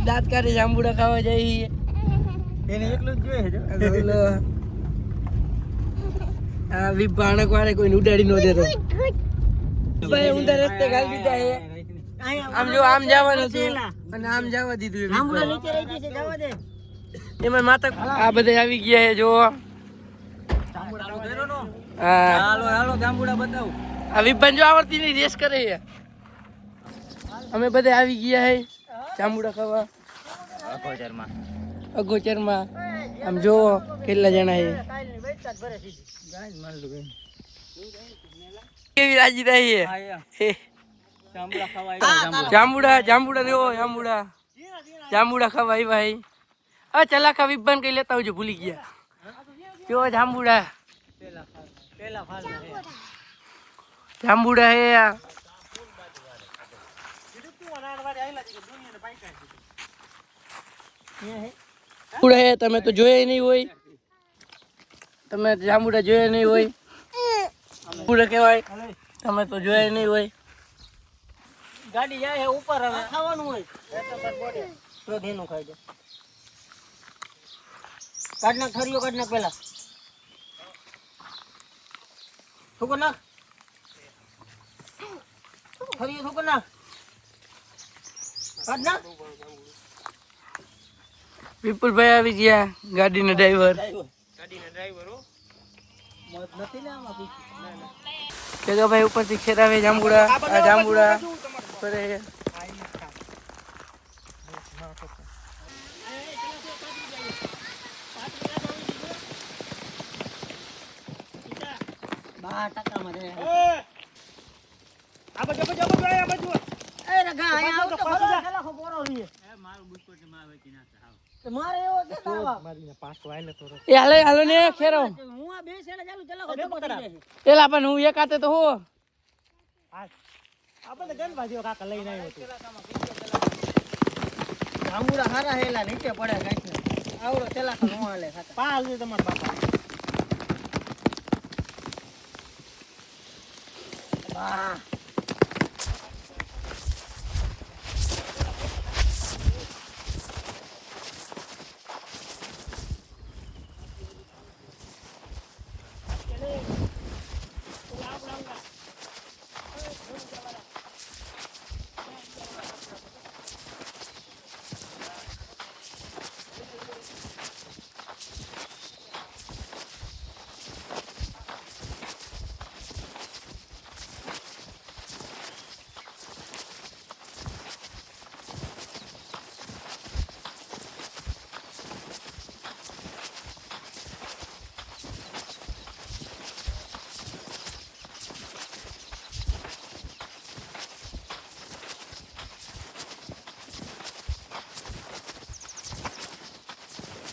દાંત કાઢી જાંબુડા ખાવા જઈએ એને એકલું જ જોઈએ આ વિભાણક વાળે કોઈ ઉડાડી નો દેતો ભાઈ ઊંધા રસ્તે ગાલી દીધા હે આમ જો આમ જવાનું હતું અને આમ જવા દીધું જાંબુડા નીચે રહી ગઈ છે જવા દે એમાં માતા આ બધા આવી ગયા હે જો જાંબુડા ઘેરો નો હા હાલો હાલો જાંબુડા બતાવ આ વિભાન જો આવડતી ની રેસ કરે છે અમે બધા આવી ગયા હે જાંબુડા ખાવા અગોચરમાં આમ જો કેટલા જણા હે કેવી રાજી થાય છે જાંબુડા જાંબુડા દેવો જાંબુડા ખાવા આવ્યા હે આ ચલાખા વિભાન કઈ લેતા આવજો ભૂલી ગયા જો જાંબુડા જાંબુડા હે જાંબુડા હે તમે તો જોયા નહીં હોય તમે જાંબુડા જોયા નહીં હોય જાંબુડા કહેવાય તમે તો જોયા નહીં હોય ગાડી જાય હે ઉપર હવે ખાવાનું હોય પ્રોધીનું ખાઈ જાય કાઢ નાખ થરીઓ કાઢ નાખ પેલા થૂકો નાખ થરીઓ થૂકો નાખ કાઢ નાખ વિપુલભાઈ આવી ગયા ગાડીના ડ્રાઈવર નથી ને આમાં કે ભાઈ ઉપરથી ખેરાવે જાંબુડા આ જાંબુડા કરે હાલે હાલો ને ખેરો પેલા પણ હું એક હાથે તો હો આપણે ગન ભાજીઓ કાકા લઈને આવ્યો હતો જાંબુડા હારા હેલા નીચે પડે કાઈ આવડો તેલા નો હાલે ખાતા પાલ છે તમારા બાપા વાહ